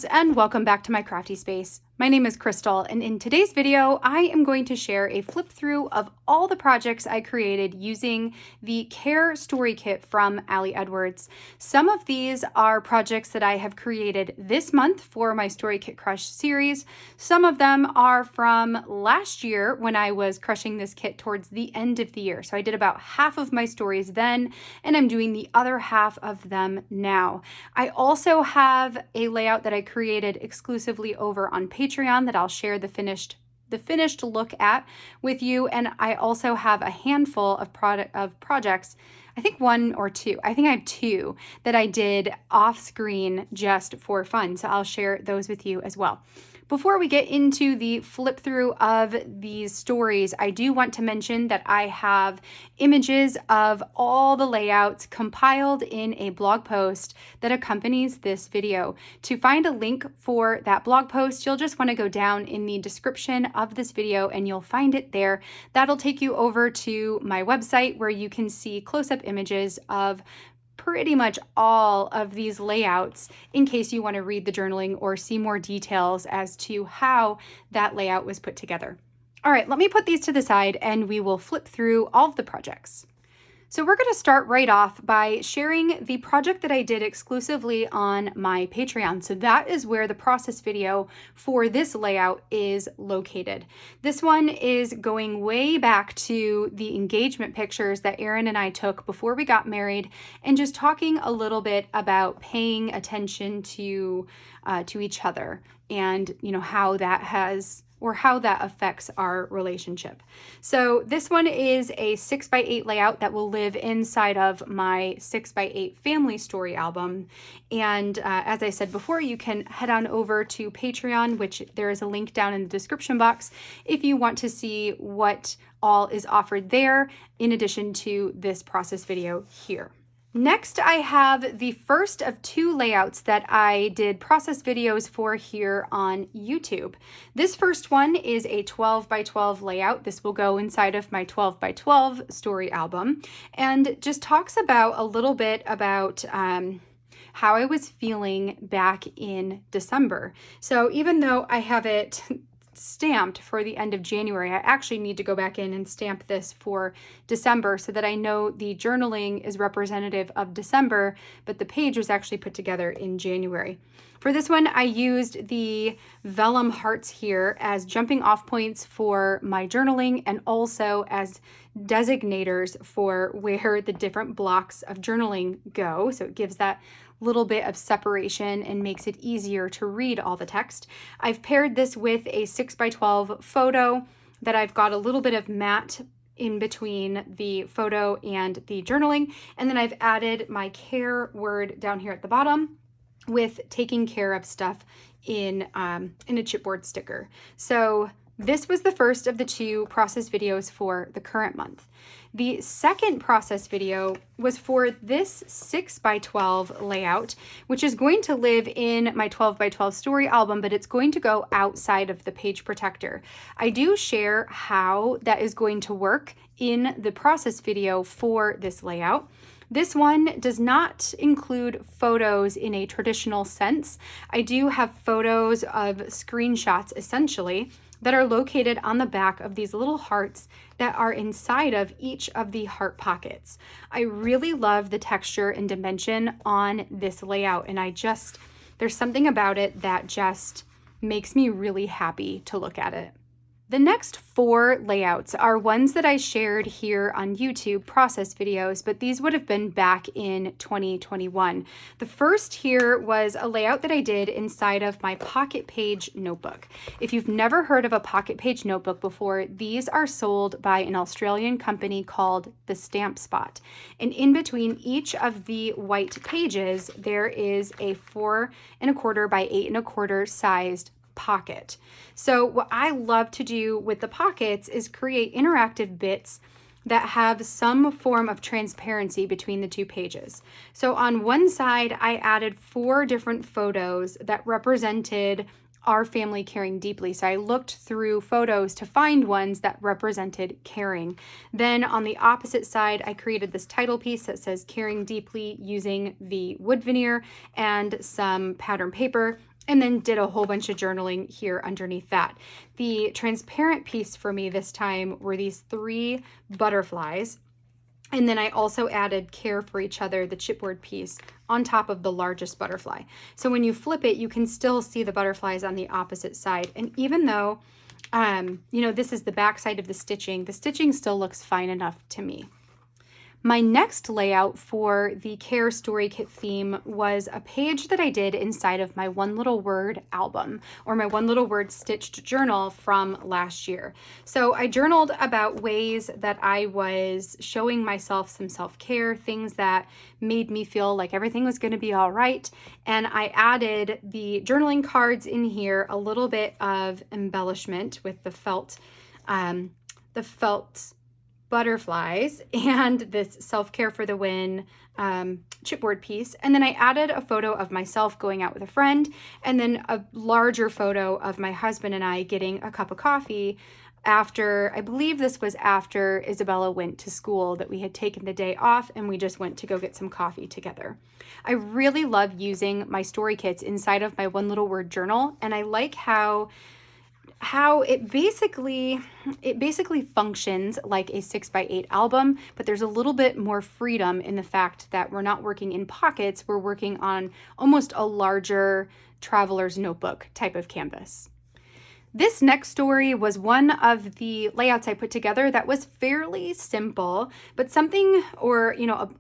loves, and welcome back to my crafty space. My name is Crystal, and in today's video, I am going to share a flip through of all the projects I created using the Care Story Kit from Ali Edwards. Some of these are projects that I have created this month for my Story Kit Crush series. Some of them are from last year when I was crushing this kit towards the end of the year. So I did about half of my stories then, and I'm doing the other half of them now. I also have a layout that I created exclusively over on Patreon that I'll share the finished look at with you, and I also have a handful of projects. I think one or two. I think I have two that I did off screen just for fun, so I'll share those with you as well. Before we get into the flip through of these stories, I do want to mention that I have images of all the layouts compiled in a blog post that accompanies this video. To find a link for that blog post, you'll just want to go down in the description of this video and you'll find it there. That'll take you over to my website where you can see close-up images of pretty much all of these layouts in case you want to read the journaling or see more details as to how that layout was put together. All right, let me put these to the side and we will flip through all of the projects. So we're going to start right off by sharing the project that I did exclusively on my Patreon. So that is where the process video for this layout is located. This one is going way back to the engagement pictures that Erin and I took before we got married, and just talking a little bit about paying attention to each other and how that affects our relationship. So this one is a 6x8 layout that will live inside of my 6x8 family story album. And as I said before, you can head on over to Patreon, which there is a link down in the description box if you want to see what all is offered there in addition to this process video here. Next, I have the first of two layouts that I did process videos for here on YouTube. This first one is a 12x12 layout. This will go inside of my 12x12 story album and just talks about a little bit about how I was feeling back in December. So even though I have it stamped for the end of January, I actually need to go back in and stamp this for December so that I know the journaling is representative of December, but the page was actually put together in January. For this one, I used the vellum hearts here as jumping off points for my journaling and also as designators for where the different blocks of journaling go. So it gives that little bit of separation and makes it easier to read all the text. I've paired this with a 6x12 photo that I've got a little bit of matte in between the photo and the journaling. And then I've added my care word down here at the bottom with taking care of stuff in a chipboard sticker. So this was the first of the two process videos for the current month. The second process video was for this 6x12 layout, which is going to live in my 12x12 story album, but it's going to go outside of the page protector. I do share how that is going to work in the process video for this layout. This one does not include photos in a traditional sense. I do have photos of screenshots essentially that are located on the back of these little hearts that are inside of each of the heart pockets. I really love the texture and dimension on this layout, and there's something about it that just makes me really happy to look at it. The next four layouts are ones that I shared here on YouTube process videos, but these would have been back in 2021. The first here was a layout that I did inside of my pocket page notebook. If you've never heard of a pocket page notebook before, these are sold by an Australian company called the Stamp Spot. And in between each of the white pages, there is a 4 1/4 by 8 1/4 sized pocket. So what I love to do with the pockets is create interactive bits that have some form of transparency between the two pages. So on one side, I added 4 different photos that represented our family caring deeply. So I looked through photos to find ones that represented caring. Then on the opposite side, I created this title piece that says caring deeply using the wood veneer and some pattern paper. and then did a whole bunch of journaling here underneath that. The transparent piece for me this time were these 3 butterflies. And then I also added Care for Each Other, the chipboard piece, on top of the largest butterfly. So when you flip it, you can still see the butterflies on the opposite side. And even though, this is the back side of the stitching still looks fine enough to me. My next layout for the Care Story Kit theme was a page that I did inside of my One Little Word album, or my One Little Word stitched journal from last year. So I journaled about ways that I was showing myself some self-care, things that made me feel like everything was going to be all right. And I added the journaling cards in here, a little bit of embellishment with the felt butterflies and this Self-Care for the Win chipboard piece. And then I added a photo of myself going out with a friend, and then a larger photo of my husband and I getting a cup of coffee after, I believe this was after Isabella went to school, that we had taken the day off and we just went to go get some coffee together. I really love using my story kits inside of my One Little Word journal, and I like how it basically functions like a 6x8 album, but there's a little bit more freedom in the fact that we're not working in pockets, we're working on almost a larger traveler's notebook type of canvas. This next story was one of the layouts I put together that was fairly simple, but something, or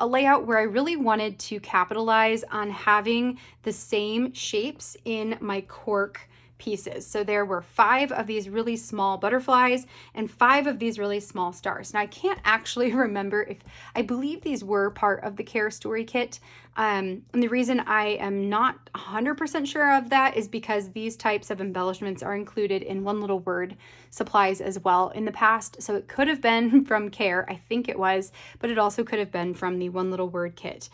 a layout where I really wanted to capitalize on having the same shapes in my cork pieces. So there were 5 of these really small butterflies and 5 of these really small stars. Now I can't actually remember if, I believe these were part of the Care Story Kit. And the reason I am not 100% sure of that is because these types of embellishments are included in One Little Word supplies as well in the past. So it could have been from Care, I think it was, but it also could have been from the One Little Word kit.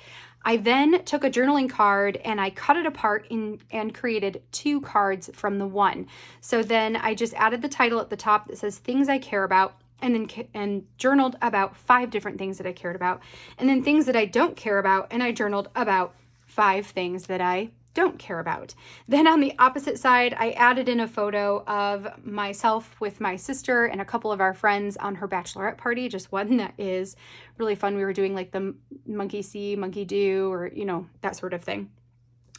I then took a journaling card and I cut it apart and created 2 cards from the one. So then I just added the title at the top that says Things I Care About, and journaled about 5 different things that I cared about, and then things that I don't care about, and I journaled about 5 things that I don't care about. Then on the opposite side, I added in a photo of myself with my sister and a couple of our friends on her bachelorette party, just one that is really fun. We were doing like the monkey see, monkey do, or, that sort of thing.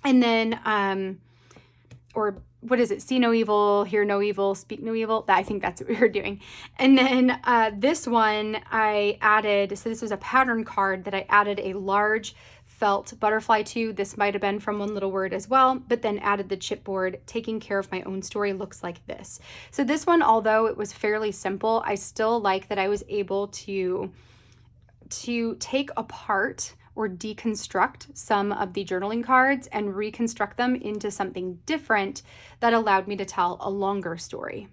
And then, or what is it? See no evil, hear no evil, speak no evil. I think that's what we were doing. And then this one I added, so this was a pattern card that I added a large felt butterfly to. This might have been from One Little Word as well, but then added the chipboard. Taking Care of My Own Story looks like this. So this one, although it was fairly simple, I still like that I was able to take apart or deconstruct some of the journaling cards and reconstruct them into something different that allowed me to tell a longer story.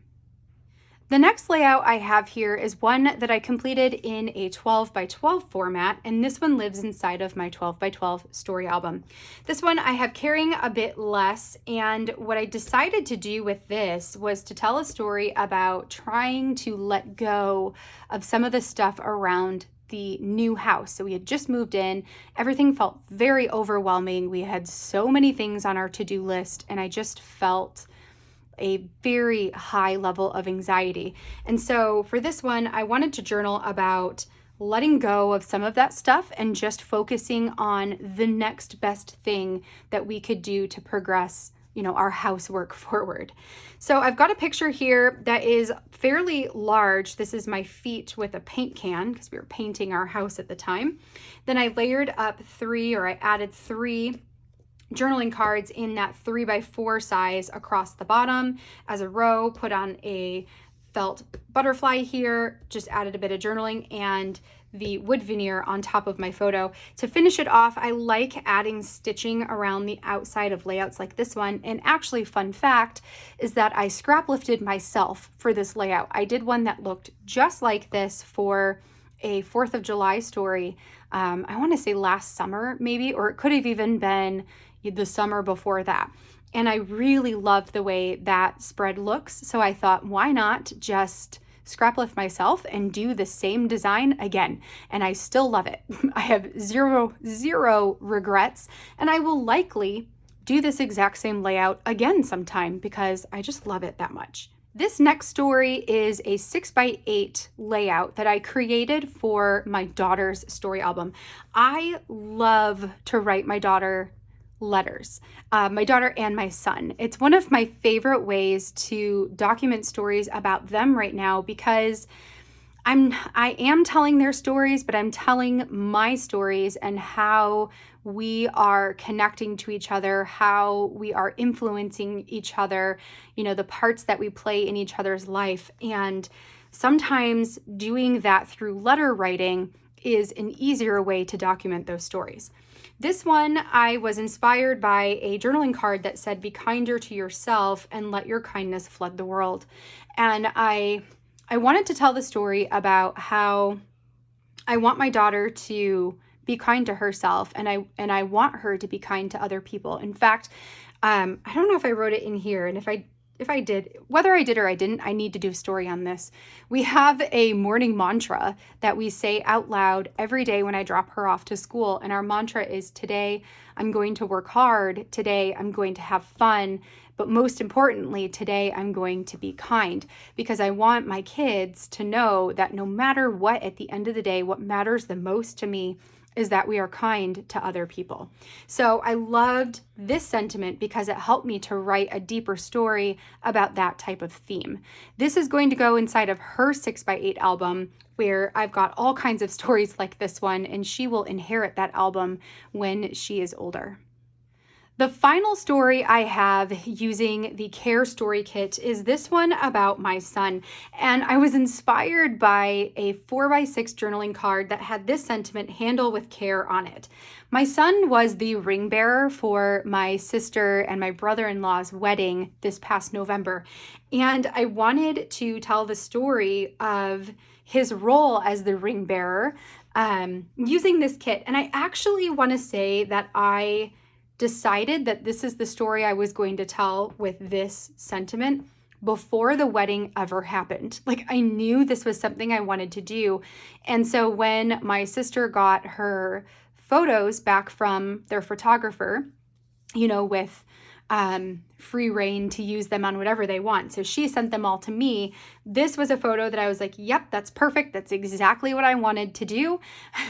The next layout I have here is one that I completed in a 12x12 format, and this one lives inside of my 12x12 story album. This one I have carrying a bit less, and what I decided to do with this was to tell a story about trying to let go of some of the stuff around the new house. So we had just moved in. Everything felt very overwhelming. We had so many things on our to-do list, and I just felt a very high level of anxiety. And so for this one, I wanted to journal about letting go of some of that stuff and just focusing on the next best thing that we could do to progress, our housework forward. So I've got a picture here that is fairly large. This is my feet with a paint can because we were painting our house at the time. Then I layered up I added 3 journaling cards in that 3x4 size across the bottom as a row, put on a felt butterfly here, just added a bit of journaling and the wood veneer on top of my photo. To finish it off, I like adding stitching around the outside of layouts like this one. And actually, fun fact is that I scrap lifted myself for this layout. I did one that looked just like this for a 4th of July story. I want to say last summer maybe, or it could have even been the summer before that. And I really loved the way that spread looks. So I thought, why not just scrap lift myself and do the same design again? And I still love it. I have zero regrets, and I will likely do this exact same layout again sometime because I just love it that much. This next story is a 6x8 layout that I created for my daughter's story album. I love to write my daughter letters, my daughter and my son. It's one of my favorite ways to document stories about them right now because I am telling their stories, but I'm telling my stories and how we are connecting to each other, how we are influencing each other, the parts that we play in each other's life. And sometimes doing that through letter writing is an easier way to document those stories. This one, I was inspired by a journaling card that said, "Be kinder to yourself and let your kindness flood the world." And I wanted to tell the story about how I want my daughter to be kind to herself, and I want her to be kind to other people. In fact, I don't know if I wrote it in here, and if I did, whether I did or I didn't, I need to do a story on this. We have a morning mantra that we say out loud every day when I drop her off to school, and our mantra is, "Today I'm going to work hard. Today I'm going to have fun. But most importantly, today I'm going to be kind," because I want my kids to know that no matter what, at the end of the day, what matters the most to me is that we are kind to other people. So I loved this sentiment because it helped me to write a deeper story about that type of theme. This is going to go inside of her 6x8 album, where I've got all kinds of stories like this one, and she will inherit that album when she is older. The final story I have using the Care Story Kit is this one about my son. And I was inspired by a 4x6 journaling card that had this sentiment, "Handle with care," on it. My son was the ring bearer for my sister and my brother-in-law's wedding this past November. And I wanted to tell the story of his role as the ring bearer using this kit. And I actually want to say that I decided that this is the story I was going to tell with this sentiment before the wedding ever happened. Like, I knew this was something I wanted to do. And so when my sister got her photos back from their photographer, with free reign to use them on whatever they want. So she sent them all to me. This was a photo that I was like, yep, that's perfect. That's exactly what I wanted to do.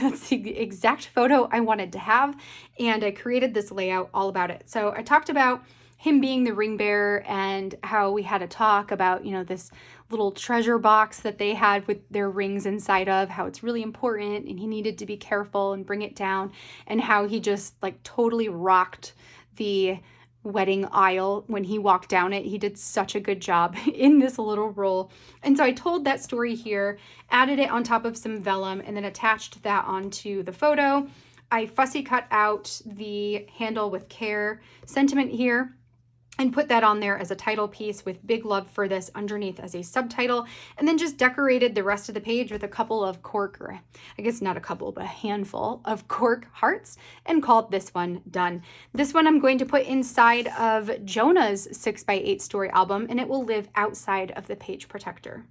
That's the exact photo I wanted to have. And I created this layout all about it. So I talked about him being the ring bearer and how we had a talk about, this little treasure box that they had with their rings inside of, how it's really important and he needed to be careful and bring it down, and how he just totally rocked the wedding aisle when he walked down it. He did such a good job in this little role. And so I told that story here, added it on top of some vellum, and then attached that onto the photo. I fussy cut out the "Handle with Care" sentiment here and put that on there as a title piece with "Big Love for This" underneath as a subtitle, and then just decorated the rest of the page with a couple of cork, or I guess not a couple, but a handful of cork hearts, and called this one done. This one I'm going to put inside of Jonah's 6x8 story album, and it will live outside of the page protector.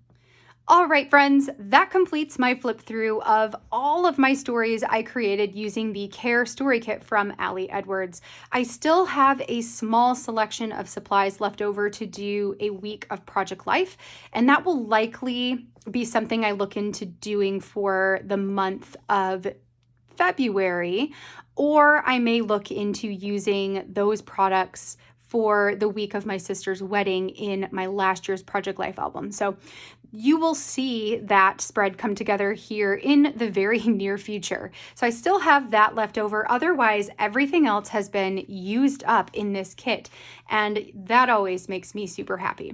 All right, friends, that completes my flip through of all of my stories I created using the Care Story Kit from Ali Edwards. I still have a small selection of supplies left over to do a week of project life, and that will likely be something I look into doing for the month of February, or I may look into using those products for the week of my sister's wedding in my last year's Project Life album. So you will see that spread come together here in the very near future. So I still have that left over. Otherwise, everything else has been used up in this kit, and that always makes me super happy.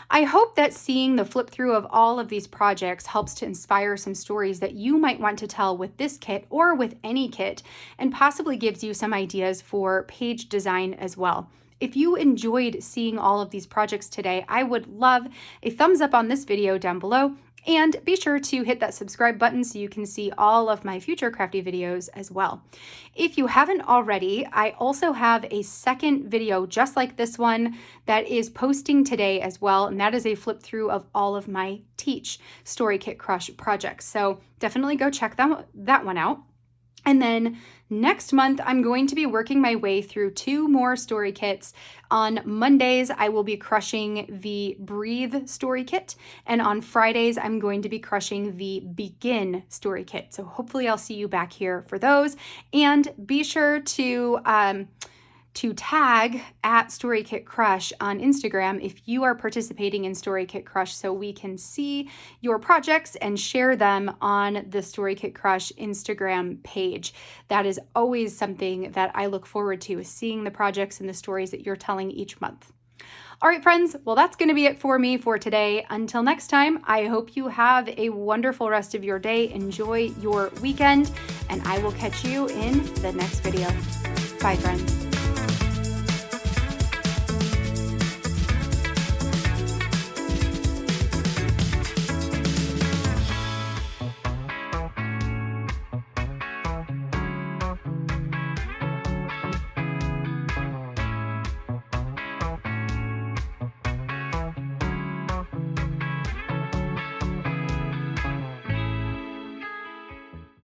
I hope that seeing the flip through of all of these projects helps to inspire some stories that you might want to tell with this kit or with any kit, and possibly gives you some ideas for page design as well. If you enjoyed seeing all of these projects today, I would love a thumbs up on this video down below, and be sure to hit that subscribe button so you can see all of my future crafty videos as well. If you haven't already, I also have a second video just like this one that is posting today as well, and that is a flip through of all of my Teach Story Kit Crush projects. So definitely go check that one out. And then next month, I'm going to be working my way through 2 more story kits. On Mondays, I will be crushing the Breathe story kit, and on Fridays, I'm going to be crushing the Begin story kit. So hopefully I'll see you back here for those. And be sure to tag at Story Kit Crush on Instagram if you are participating in Story Kit Crush, so we can see your projects and share them on the Story Kit Crush Instagram page. That is always something that I look forward to, is seeing the projects and the stories that you're telling each month. All right, friends, well, that's going to be it for me for today. Until next time, I hope you have a wonderful rest of your day. Enjoy your weekend, and I will catch you in the next video. Bye, friends.